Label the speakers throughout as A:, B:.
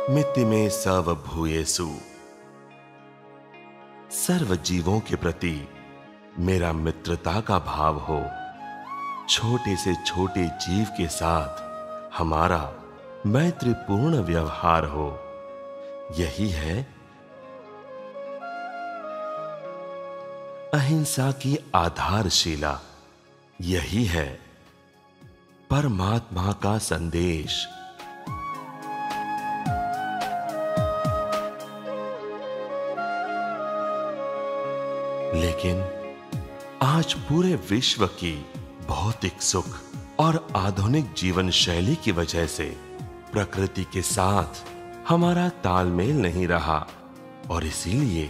A: मिति में सव भूयेसु। सर्व जीवों के प्रति मेरा मित्रता का भाव हो, छोटे से छोटे जीव के साथ हमारा मैत्रीपूर्ण व्यवहार हो, यही है अहिंसा की आधारशिला, यही है परमात्मा का संदेश। लेकिन आज पूरे विश्व की भौतिक सुख और आधुनिक जीवन शैली की वजह से प्रकृति के साथ हमारा तालमेल नहीं रहा और इसीलिए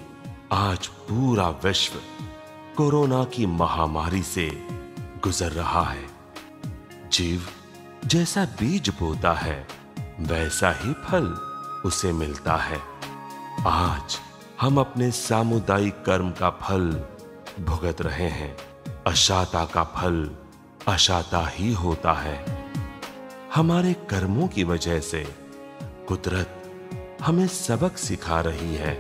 A: आज पूरा विश्व कोरोना की महामारी से गुजर रहा है। जीव जैसा बीज बोता है वैसा ही फल उसे मिलता है। आज हम अपने सामुदायिक कर्म का फल भुगत रहे हैं। अशाता का फल अशाता ही होता है। हमारे कर्मों की वजह से कुदरत हमें सबक सिखा रही है।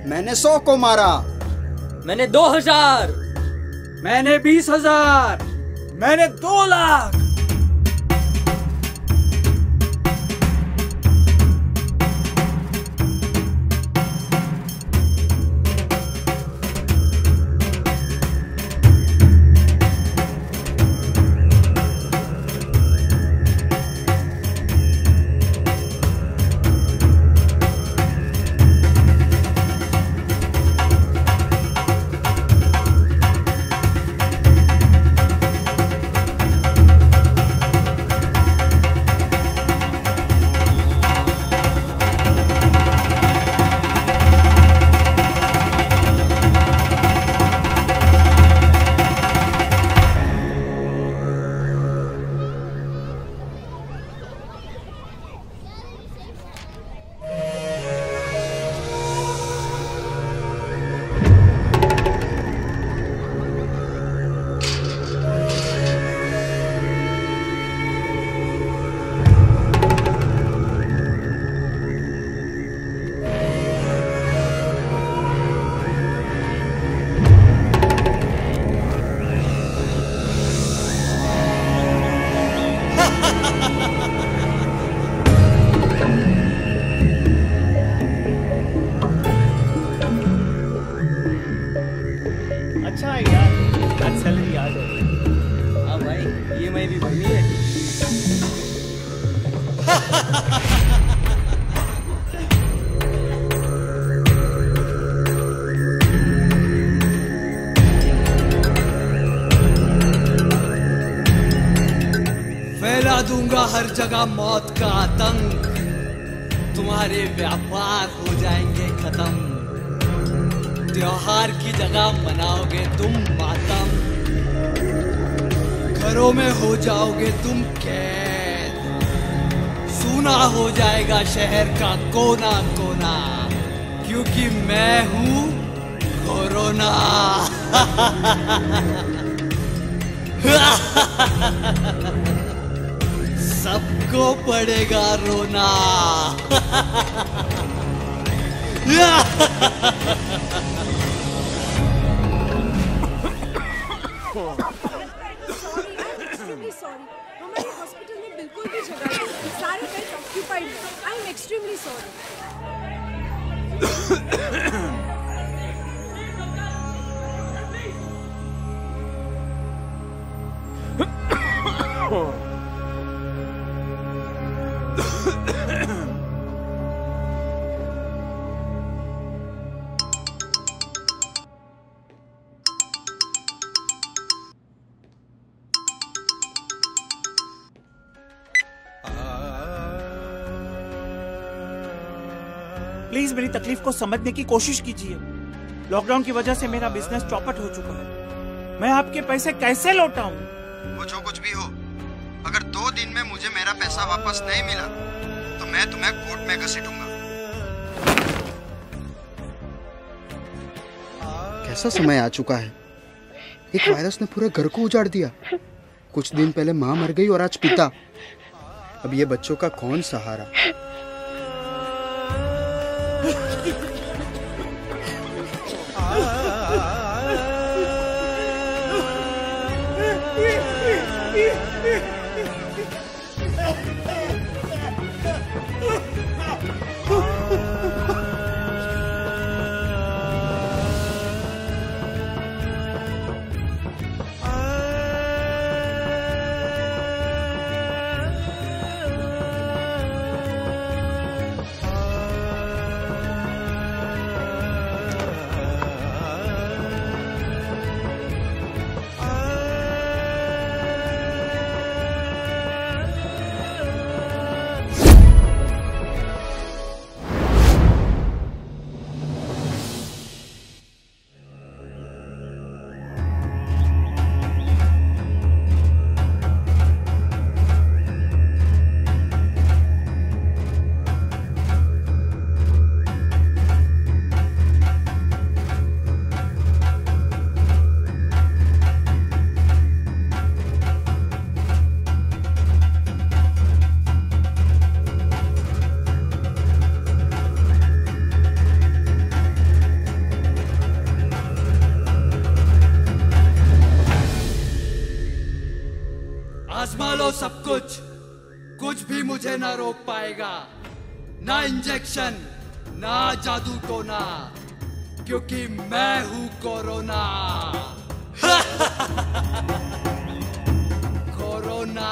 B: मैंने 100 को मारा।
C: मैंने 2000।
D: मैंने 20,000। मैंने 2 लाख। अच्छा है यार, आज सैलरी याद हो।
C: हाँ भाई, EMI भी भरनी है।
E: फैला दूंगा हर जगह मौत का आतंक, तुम्हारे व्यापार हो जाएंगे खत्म। त्योहार की जगह मनाओगे तुम मातम, घरों में हो जाओगे तुम कैद, सूना हो जाएगा शहर का कोना कोना, क्योंकि मैं हूं कोरोना। सबको पड़ेगा रोना।
F: सॉरी, हमारे हॉस्पिटल में बिल्कुल भी जगह नहीं, सारे बेड्स ऑक्यूपाइड हैं। I am extremely sorry.
D: Please मेरी तकलीफ को समझने की कोशिश कीजिए। लॉकडाउन की वजह से मेरा बिजनेस चौपट हो चुका है। मैं आपके पैसे कैसे लौटाऊं?
B: वो जो कुछ भी हो, अगर 2 दिन में मुझे मेरा पैसा वापस नहीं मिला तो मैं तुम्हें कोर्ट में घसीटूंगा। कैसा समय आ चुका है, एक वायरस ने पूरे घर को उजाड़ दिया। कुछ दिन पहले माँ मर गई और आज पिता। अब ये बच्चों का कौन सहारा?
E: आजमा लो सब कुछ, कुछ भी मुझे ना रोक पाएगा, ना इंजेक्शन ना जादू टोना, क्योंकि मैं हूं कोरोना। कोरोना।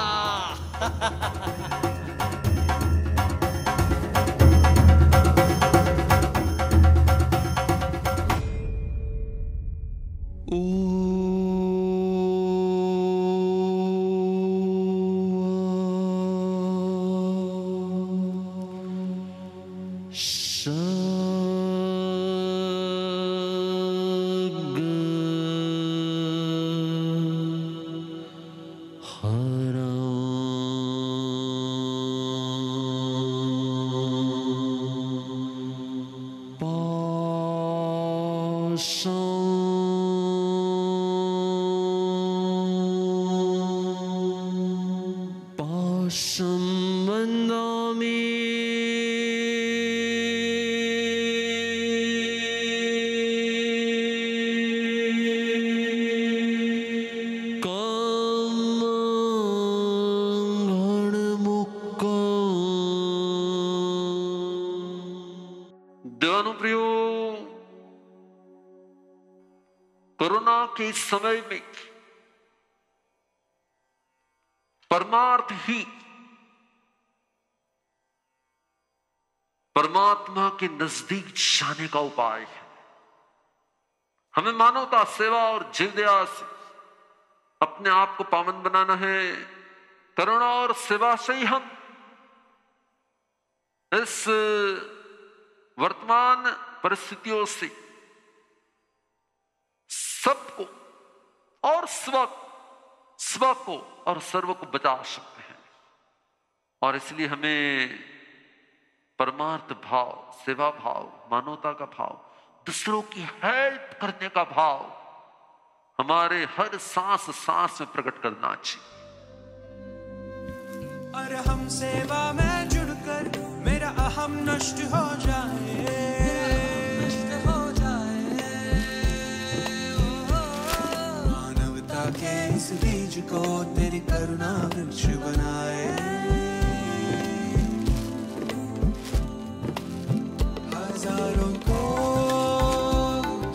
G: कोरोना के समय में परमार्थ ही परमात्मा के नजदीक जाने का उपाय है। हमें मानवता, सेवा और जीवदया से अपने आप को पावन बनाना है। करुणा और सेवा से ही हम इस वर्तमान परिस्थितियों से सबको और स्व को और सर्व को बचा सकते हैं। और इसलिए हमें परमार्थ भाव, सेवा भाव, मानवता का भाव, दूसरों की हेल्प करने का भाव हमारे हर सांस सांस में प्रकट करना चाहिए।
E: और हम सेवा में जुड़कर मेरा अहम नष्ट हो जाए, नष्ट हो जाए। मानवता के इस बीज को तेरी करुणा वृक्ष बनाए। हजारों को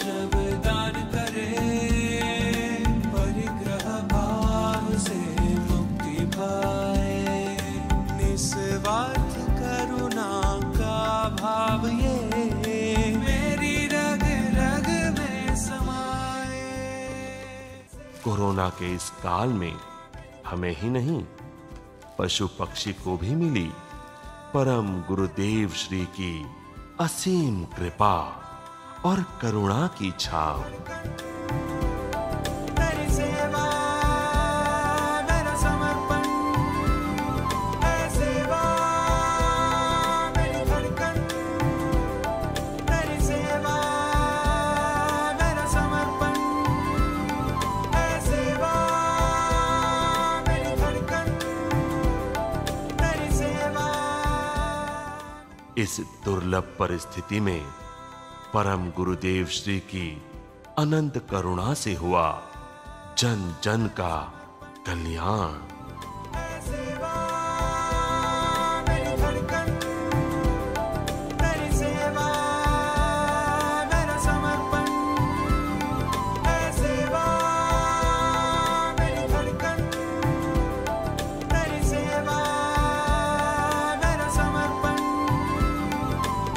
E: जब दान करे, परिग्रह भाव से मुक्ति पाए। निस्वार्थ करुणा का भाव ये मेरी रग रग में समाए।
A: कोरोना के इस काल में हमें ही नहीं, पशु पक्षी को भी मिली परम गुरुदेव श्री की असीम कृपा और करुणा की छाव।
E: तेरी सेवा मेरा समर्पण, है सेवा मेरी धड़कन। तेरी सेवा मेरा समर्पण, है सेवा मेरी धड़कन। तेरी सेवा।
A: इस दुर्लभ परिस्थिति में परम गुरुदेव श्री की अनंत करुणा से हुआ जन जन का कल्याण।
E: सेवा मेरी धड़कन। तेरी सेवा मेरा समर्पण, है सेवा मेरी धड़कन। तेरी सेवा मेरा समर्पण,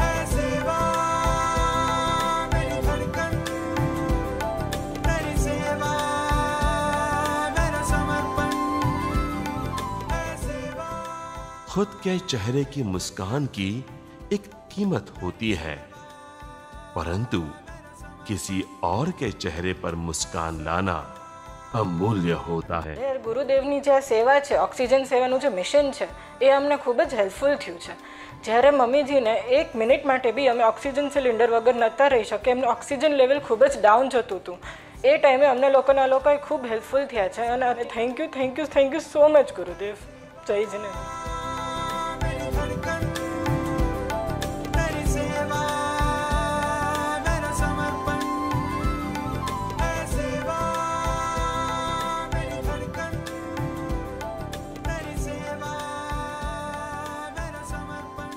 E: है सेवा मेरी धड़कन। तेरी सेवा मेरा समर्पण, है सेवा।
A: खुद के चेहरे की मुस्कान की एक कीमत होती है, परंतु किसी और के चेहरे पर मुस्कान लाना अमूल्य होता है।
H: યાર ગુરુદેવની જે આ સેવા છે, ઓક્સિજન સેવાનું જે મિશન છે, એ અમને ખૂબ જ હેલ્પફુલ થયું છે। જ્યારે મમ્મીજીને 1 મિનિટ માટે બી અમે ઓક્સિજન સિલિન્ડર વગર નહોતા રહી શકે, એમનું ઓક્સિજન લેવલ ખૂબ જ ડાઉન જતું હતું। એ ટાઈમે અમને લોકોએ ખૂબ હેલ્પફુલ થયા છે અને થેન્ક યુ સો મચ ગુરુદેવ। જય જીનેન્દ્ર।
E: मेरी धड़कन। तेरी सेवा मेरा समर्पण, है सेवा मेरी धड़कन। तेरी सेवा मेरा समर्पण,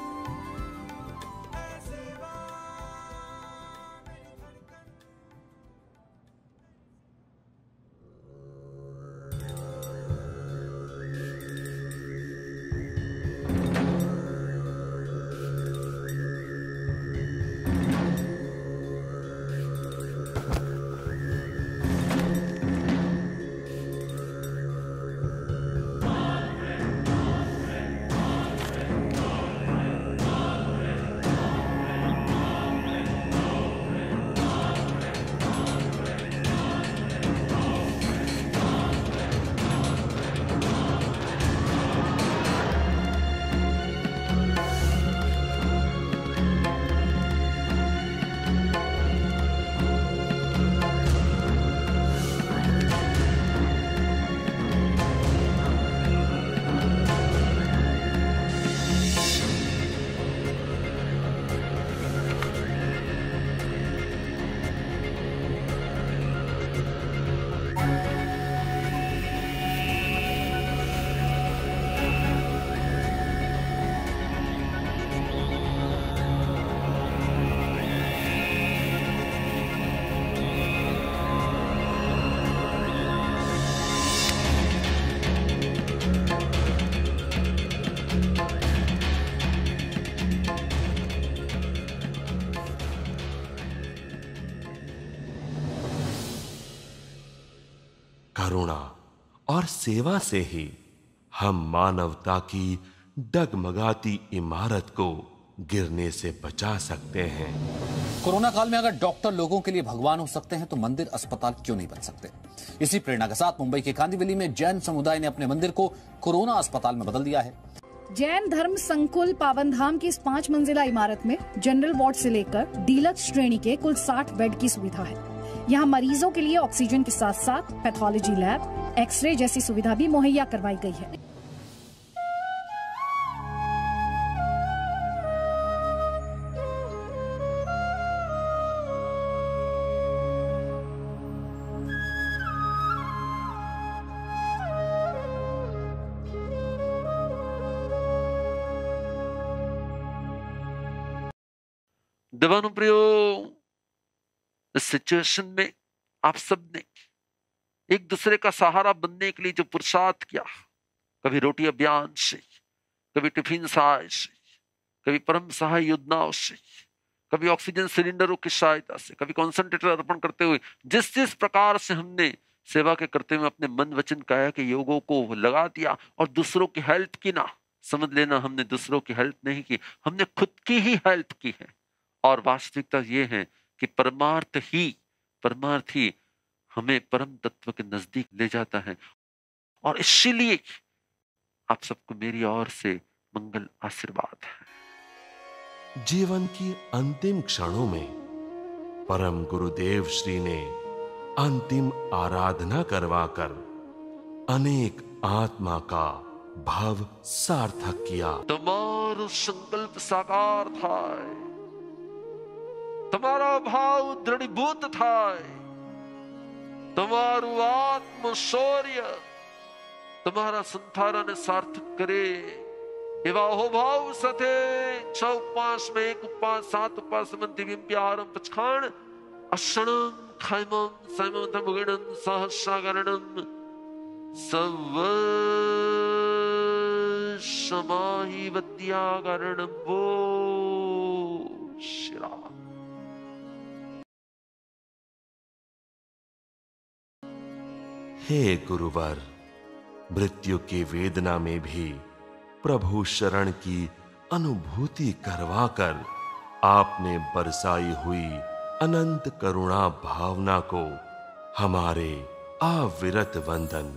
E: है सेवा मेरी धड़कन।
A: करुणा और सेवा से ही हम मानवता की डगमगाती इमारत को गिरने से बचा सकते हैं।
I: कोरोना काल में अगर डॉक्टर लोगों के लिए भगवान हो सकते हैं तो मंदिर अस्पताल क्यों नहीं बन सकते। इसी प्रेरणा के साथ मुंबई के कांदिवली में जैन समुदाय ने अपने मंदिर को कोरोना अस्पताल में बदल दिया है।
J: जैन धर्म संकुल पावन धाम की इस 5 मंजिला इमारत में जनरल वार्ड से लेकर डीलक्स श्रेणी के कुल 60 बेड की सुविधा है। यहाँ मरीजों के लिए ऑक्सीजन के साथ साथ पैथोलॉजी लैब, एक्सरे जैसी सुविधा भी मुहैया करवाई गई है।
G: दीवानों प्रियो, इस सिचुएशन में आप सब ने एक दूसरे का सहारा बनने के लिए जो पुरुषार्थ किया, कभी रोटी अभियान से, कभी टिफिन सहाय से, कभी परम सहाय योजनाओं से, कभी ऑक्सीजन सिलेंडरों की सहायता से, कभी कॉन्सेंट्रेटर अर्पण करते हुए, जिस जिस प्रकार से हमने सेवा के करते हुए अपने मन वचन काया के योगों को लगा दिया और दूसरों की हेल्प की ना, समझ लेना हमने दूसरों की हेल्प नहीं की, हमने खुद की ही हेल्प की है। और वास्तविकता ये है कि परमार्थ ही हमें परम तत्व के नजदीक ले जाता है। और इसीलिए आप सबको मेरी ओर से मंगल आशीर्वाद है।
A: जीवन की अंतिम क्षणों में परम गुरुदेव श्री ने अंतिम आराधना करवाकर अनेक आत्मा का भाव सार्थक किया।
G: तुम्हारो संकल्प साकार था, तुम्हारा भाव दृढ़ीभूत था, तुम्हारू आत्म शौर्य तुम्हारा संथारा ने सार्थक करे। एवा हो भाव सथे 6 उपवास में 1 उपवास 7 उपवास मंति विम्प्यारम पचखाण अक्षणम खैमम सैमम मुगणम सहस्रागरणम सव समाहि वद्यागरणम वो शिरा।
A: हे गुरुवर, मृत्यु की वेदना में भी प्रभु शरण की अनुभूति करवाकर आपने बरसाई हुई अनंत करुणा भावना को हमारे अविरत वंदन।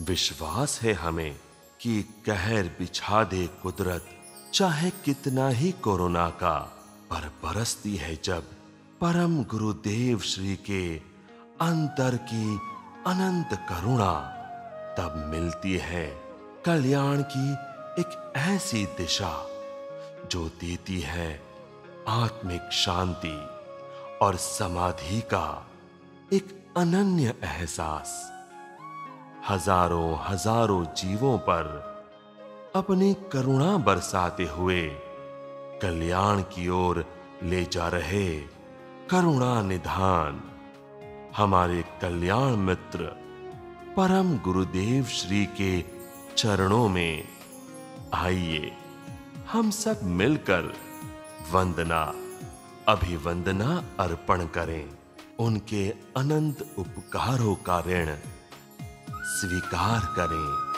A: विश्वास है हमें कि कहर बिछा दे कुदरत, चाहे कितना ही कोरोना का, पर बरसती है जब परम गुरुदेव श्री के अंतर की अनंत करुणा, तब मिलती है कल्याण की एक ऐसी दिशा जो देती है आत्मिक शांति और समाधि का एक अनन्य एहसास। हजारों हजारों जीवों पर अपनी करुणा बरसाते हुए कल्याण की ओर ले जा रहे करुणा निधान हमारे कल्याण मित्र परम गुरुदेव श्री के चरणों में आइए हम सब मिलकर वंदना अभिवंदना अर्पण करें। उनके अनंत उपकारों का ऋण स्वीकार करें।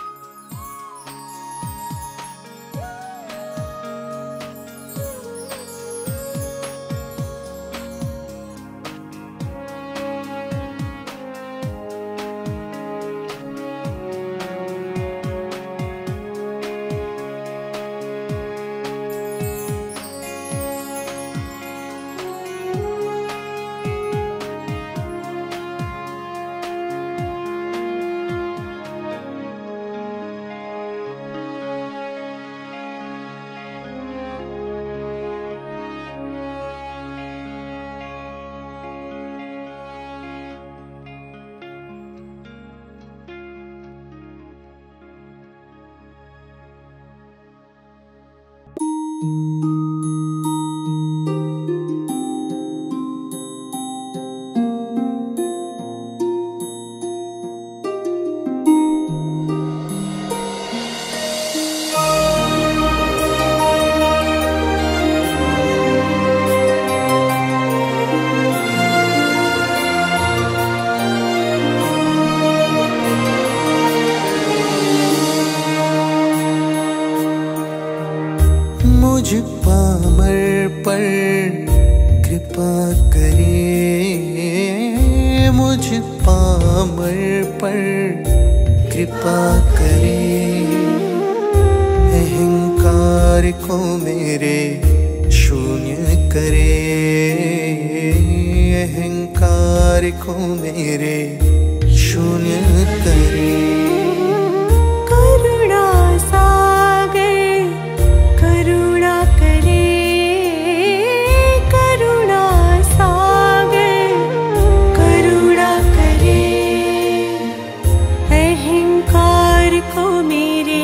K: मुझ पामर पर कृपा करे, मुझ पामर पर कृपा करे। अहंकार को मेरे शून्य करे, अहंकार को मेरे शून्य करे।
L: करुणा सागर करुणा करे, करुणा सागर करुणा करे। अहंकार को मेरे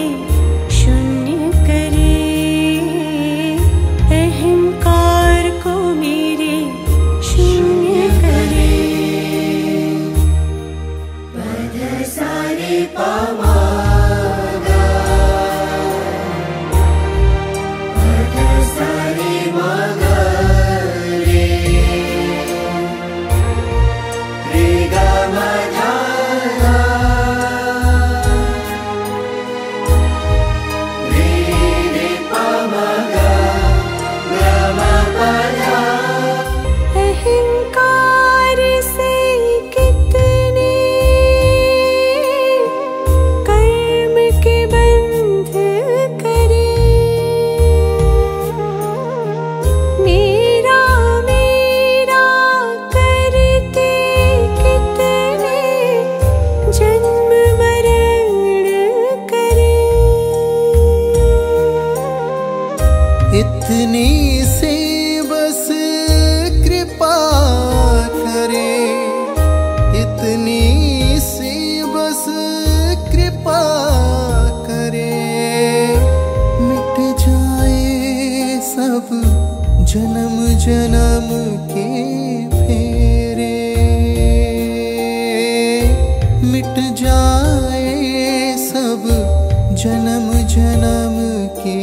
L: शून्य करे, अहंकार को मेरे शून्य करे। पद सारे पामा
K: इतनी से बस कृपा करे, इतनी से बस कृपा करे। मिट जाए सब जन्म जन्म के फेरे, मिट जाए सब जन्म जन्म के